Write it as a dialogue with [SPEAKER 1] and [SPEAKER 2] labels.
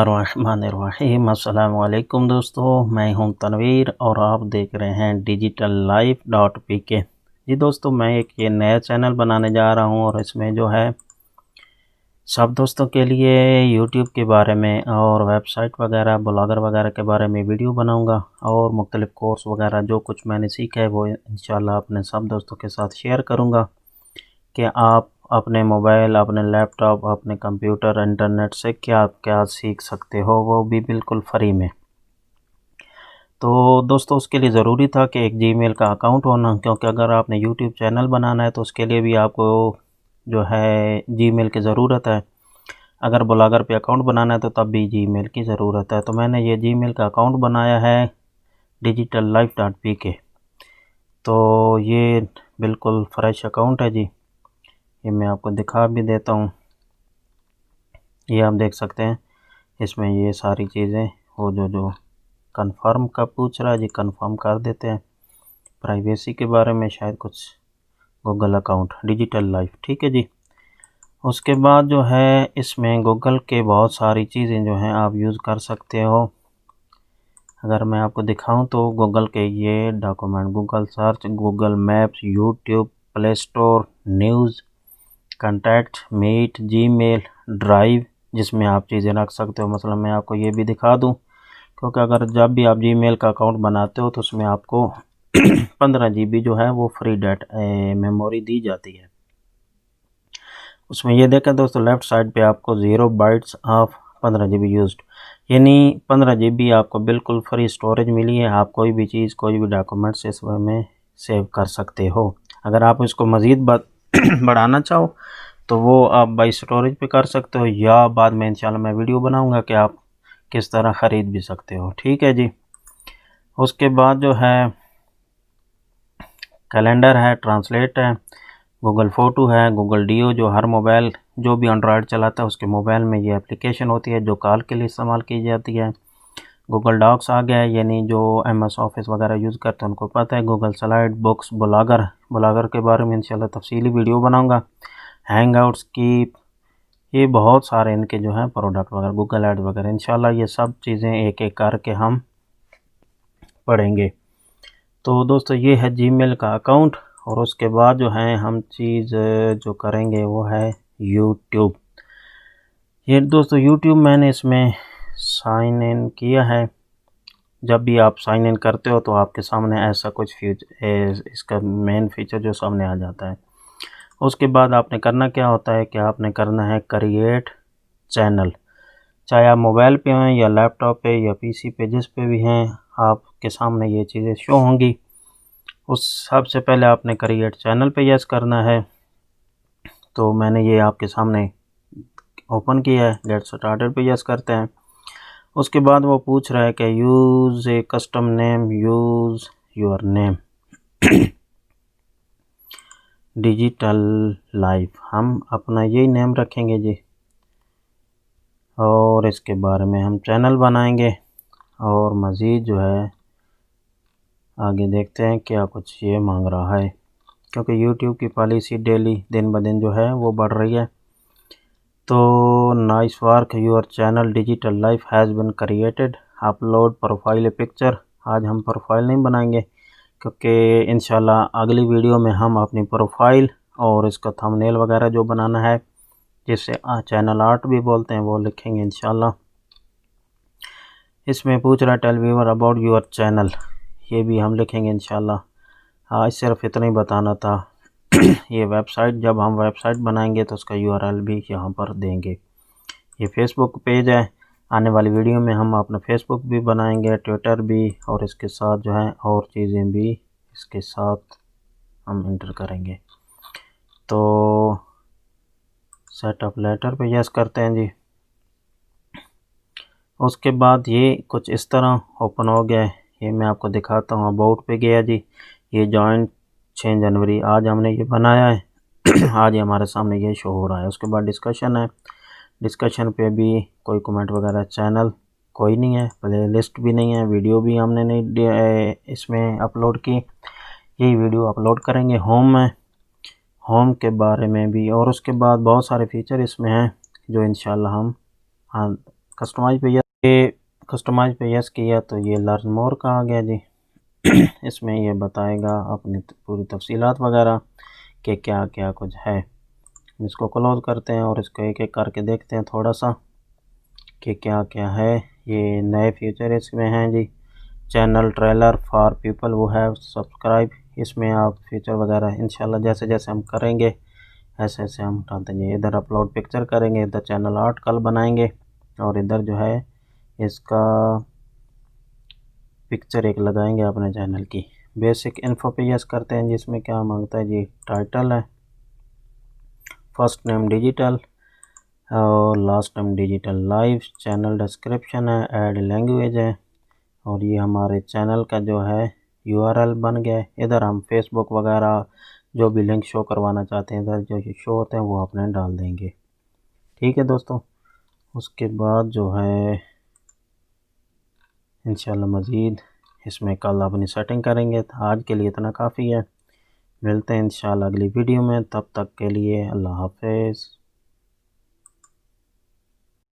[SPEAKER 1] रहमानिर्रहीम। अस्सलाम वालेकुम दोस्तों, मैं हूं तनवीर और आप देख रहे हैं digitallife.pk। जी दोस्तों, मैं एक ये नया चैनल बनाने जा रहा हूं और इसमें जो है सब दोस्तों के लिए यूट्यूब के बारे में और वेबसाइट वगैरह ब्लॉगर वगैरह के बारे में वीडियो बनाऊंगा और मुख्तलिफ़ कोर्स वगैरह जो कुछ मैंने सीखा है वो इंशाल्लाह अपने सब दोस्तों के साथ शेयर करूंगा कि आप अपने मोबाइल, अपने लैपटॉप, अपने कंप्यूटर, इंटरनेट से क्या क्या सीख सकते हो, वो भी बिल्कुल फ्री में। तो दोस्तों, उसके लिए ज़रूरी था कि एक जीमेल का अकाउंट होना, क्योंकि अगर आपने यूट्यूब चैनल बनाना है तो उसके लिए भी आपको जो है जीमेल की ज़रूरत है। अगर ब्लॉगर पे अकाउंट बनाना है तो तब भी जीमेल की ज़रूरत है। तो मैंने ये जीमेल का अकाउंट बनाया है digitallife.pk। तो ये बिल्कुल फ्रेश अकाउंट है जी। ये मैं आपको दिखा भी देता हूँ। ये आप देख सकते हैं, इसमें ये सारी चीज़ें वो जो कंफर्म का पूछ रहा है जी, कंफर्म कर देते हैं। प्राइवेसी के बारे में शायद कुछ, गूगल अकाउंट डिजिटल लाइफ, ठीक है जी। उसके बाद जो है इसमें गूगल के बहुत सारी चीज़ें जो हैं आप यूज़ कर सकते हो। अगर मैं आपको दिखाऊं तो गूगल के ये document, Google search, Google maps, YouTube, play store, news, contact, meet, Gmail, drive, जिसमें आप चीज़ें रख सकते हो। मतलब मैं आपको ये भी दिखा दूं, क्योंकि अगर जब भी आप जीमेल का अकाउंट बनाते हो तो उसमें आपको 15 GB जो है वो फ्री मेमोरी दी जाती है। उसमें ये देखें दोस्तों, लेफ़्ट साइड पे आपको 0 बाइट्स ऑफ 15 GB यूज्ड, यानी 15 GB आपको बिल्कुल फ्री स्टोरेज मिली है। आप कोई भी चीज़, कोई भी डॉक्यूमेंट्स इसमें सेव कर सकते हो। अगर आप इसको मज़ीद बढ़ाना चाहो तो वो आप बाई स्टोरेज पे कर सकते हो, या बाद में इंशाल्लाह मैं वीडियो बनाऊंगा कि आप किस तरह ख़रीद भी सकते हो, ठीक है जी। उसके बाद जो है कैलेंडर है, ट्रांसलेट है, गूगल फ़ोटो है, गूगल डीओ, जो हर मोबाइल, जो भी एंड्रॉयड चलाता है उसके मोबाइल में ये एप्लीकेशन होती है जो कॉल के लिए इस्तेमाल की जाती है। गूगल डॉक्स आ गया है, यानी जो MS ऑफिस वगैरह यूज़ करते हैं उनको पता है। गूगल स्लाइड, बुक्स, ब्लॉगर के बारे में इंशाल्लाह तफसीली वीडियो बनाऊंगा। हैंगआउट्स की, ये बहुत सारे इनके जो हैं प्रोडक्ट वगैरह, गूगल एड वगैरह, इंशाल्लाह ये सब चीज़ें एक एक करके हम पढ़ेंगे। तो दोस्तों, ये है जीमेल का अकाउंट। और उसके बाद जो है हम चीज़ जो करेंगे वो है यूट्यूब। ये दोस्तों यूट्यूब मैंने इसमें साइन इन किया है। जब भी आप साइन इन करते हो तो आपके सामने ऐसा कुछ फीचर, इसका मेन फीचर जो सामने आ जाता है। उसके बाद आपने करना क्या होता है कि आपने करना है क्रिएट चैनल। चाहे आप मोबाइल पे हैं या लैपटॉप पे या PC पे, जिस पे भी हैं, आपके सामने ये चीज़ें शो होंगी। उस सबसे पहले आपने क्रिएट चैनल पे यस करना है। तो मैंने ये आपके सामने ओपन किया है, गेट स्टार्टेड पे यस करते हैं। उसके बाद वो पूछ रहा है कि use A custom name, use your name, digital life, हम अपना यही नेम रखेंगे जी। और इसके बारे में हम चैनल बनाएंगे और मज़ीद जो है आगे देखते हैं क्या कुछ ये मांग रहा है, क्योंकि YouTube की पॉलिसी डेली दिन ब दिन जो है वो बढ़ रही है। तो nice work, your channel digital life has been created, upload profile picture. आज हम प्रोफाइल नहीं बनाएंगे, क्योंकि इंशाल्लाह अगली वीडियो में हम अपनी प्रोफाइल और इसका थंबनेल वगैरह जो बनाना है, जिसे चैनल आर्ट भी बोलते हैं, वो लिखेंगे इंशाल्लाह। इसमें पूछ रहा है tell viewer about your channel, ये भी हम लिखेंगे इंशाल्लाह। आज सिर्फ इतना ही बताना था। ये वेबसाइट, जब हम वेबसाइट बनाएंगे तो उसका URL भी यहाँ पर देंगे। ये फेसबुक पेज है, आने वाली वीडियो में हम अपना फेसबुक भी बनाएंगे, ट्विटर भी, और इसके साथ जो है और चीज़ें भी इसके साथ हम इंटर करेंगे। तो सेटअप लेटर पे यस करते हैं जी। उसके बाद ये कुछ इस तरह ओपन हो गया है। ये मैं आपको दिखाता हूँ, अबाउट पे गया जी। ये जॉइंट 6 जनवरी आज हमने ये बनाया है। आज ही हमारे सामने ये शो हो रहा है। उसके बाद डिस्कशन है, डिस्कशन पे भी कोई कमेंट वगैरह, चैनल कोई नहीं है, प्लेलिस्ट भी नहीं है, वीडियो भी हमने नहीं इसमें अपलोड की, यही वीडियो अपलोड करेंगे। होम में, होम के बारे में भी, और उसके बाद बहुत सारे फीचर इसमें हैं जो इंशाल्लाह हम कस्टमाइज पे ये कस्टमाइज पे यस किया तो ये लर्न मोर का आ गया जी। इसमें ये बताएगा अपनी पूरी तफसीलात वगैरह कि क्या क्या कुछ है। इसको क्लोज करते हैं और इसको एक एक करके देखते हैं थोड़ा सा कि क्या क्या है। ये नए फीचर इसमें हैं जी। चैनल ट्रेलर फॉर पीपल वो है सब्सक्राइब, इसमें आप फीचर वगैरह इंशाल्लाह जैसे जैसे हम करेंगे ऐसे ऐसे हम डालते हैं। इधर अपलोड पिक्चर करेंगे, इधर चैनल आर्ट कल बनाएंगे और इधर जो है इसका पिक्चर एक लगाएंगे अपने चैनल की। बेसिक इन्फो पे यस करते हैं जिसमें क्या मांगता है जी, टाइटल है, फर्स्ट नेम डिजिटल और last name digital, live channel description है, ऐड लैंग्वेज है और ये हमारे चैनल का जो है यूआरएल बन गया है। इधर हम फेसबुक वगैरह जो भी लिंक शो करवाना चाहते हैं इधर जो शो होते हैं वो अपने डाल देंगे। ठीक है दोस्तों, उसके बाद जो है इंशाल्लाह मज़ीद इसमें कल अपनी सेटिंग करेंगे। आज के लिए इतना काफ़ी है, मिलते हैं इंशाल्लाह अगली वीडियो में, तब तक के लिए अल्लाह हाफ़िज़।